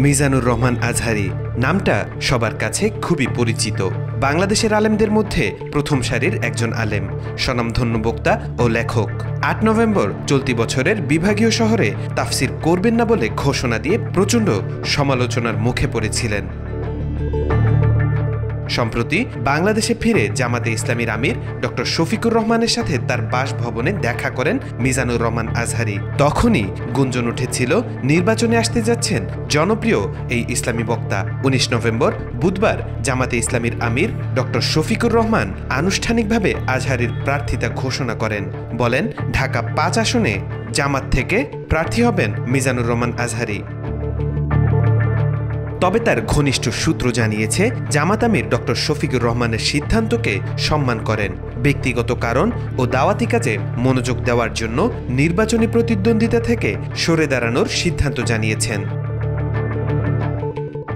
মিজানুর রহমান আজহারী নামটা সবার কাছে খুবই পরিচিত। বাংলাদেশের আলেমদের মধ্যে প্রথম সারির একজন আলেম, স্বনামধন্য বক্তা ও লেখক। ৮ নভেম্বর চলতি বছরের বিভাগীয় শহরে তাফসির করবেন না বলে ঘোষণা দিয়ে প্রচণ্ড সমালোচনার মুখে পড়েছিলেন। সম্প্রতি বাংলাদেশে ফিরে জামাতে ইসলামীর আমির ডক্টর শফিকুর রহমানের সাথে তার বাসভবনে দেখা করেন মিজানুর রহমান আজহারী। তখনই গুঞ্জন উঠেছিল নির্বাচনে আসতে যাচ্ছেন জনপ্রিয় এই ইসলামী বক্তা। ১৯ নভেম্বর বুধবার জামাতে ইসলামীর আমির ডক্টর শফিকুর রহমান আনুষ্ঠানিকভাবে আজহারীর প্রার্থিতা ঘোষণা করেন। বলেন, ঢাকা ৫ আসনে জামাত থেকে প্রার্থী হবেন মিজানুর রহমান আজহারী। তবে তার ঘনিষ্ঠ সূত্র জানিয়েছে, জামাত আমির ডক্টর শফিকুর রহমানের সিদ্ধান্তকে সম্মান করেন। ব্যক্তিগত কারণ ও দাওয়াতি কাজে মনোযোগ দেওয়ার জন্য নির্বাচনী প্রতিদ্বন্দ্বিতা থেকে সরে দাঁড়ানোর সিদ্ধান্ত জানিয়েছেন।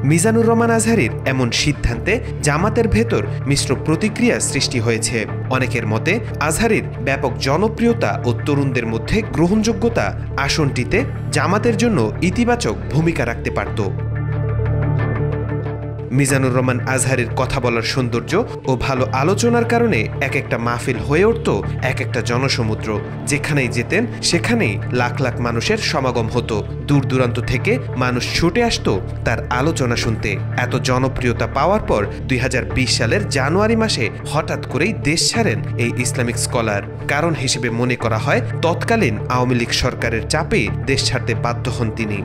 মিজানুর রহমান আজহারীর এমন সিদ্ধান্তে জামাতের ভেতর মিশ্র প্রতিক্রিয়া সৃষ্টি হয়েছে। অনেকের মতে আজহারীর ব্যাপক জনপ্রিয়তা ও তরুণদের মধ্যে গ্রহণযোগ্যতা আসনটিতে জামাতের জন্য ইতিবাচক ভূমিকা রাখতে পারত। মিজানুর রহমান আজহারীর কথা বলার সৌন্দর্য ও ভালো আলোচনার কারণে এক একটা মাহফিল হয়ে উঠত এক একটা জনসমুদ্র। যেখানেই যেতেন সেখানেই লাখ লাখ মানুষের সমাগম হতো। দূর দূরান্ত থেকে মানুষ ছুটে আসতো তার আলোচনা শুনতে। এত জনপ্রিয়তা পাওয়ার পর ২০২০ সালের জানুয়ারি মাসে হঠাৎ করেই দেশ ছাড়েন এই ইসলামিক স্কলার। কারণ হিসেবে মনে করা হয় তৎকালীন আওয়ামী লীগ সরকারের চাপে দেশ ছাড়তে বাধ্য হন তিনি।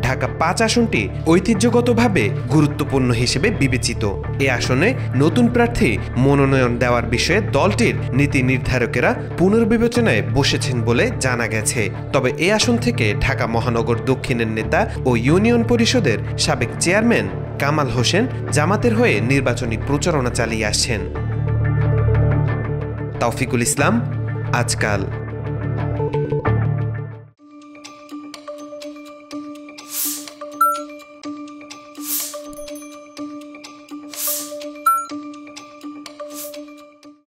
ঢাকা ৫ আসনটি ঐতিহ্যগতভাবে গুরুত্বপূর্ণ হিসেবে বিবেচিত। এ আসনে নতুন প্রার্থী মনোনয়ন দেওয়ার বিষয়ে দলটির নীতি নির্ধারকেরা পুনর্বিবেচনায় বসেছেন বলে জানা গেছে। তবে এ আসন থেকে ঢাকা মহানগর দক্ষিণের নেতা ও ইউনিয়ন পরিষদের সাবেক চেয়ারম্যান কামাল হোসেন জামাতের হয়ে নির্বাচনী প্রচারণা চালিয়ে আসছেন। তাওফিকুল ইসলাম, আজকাল।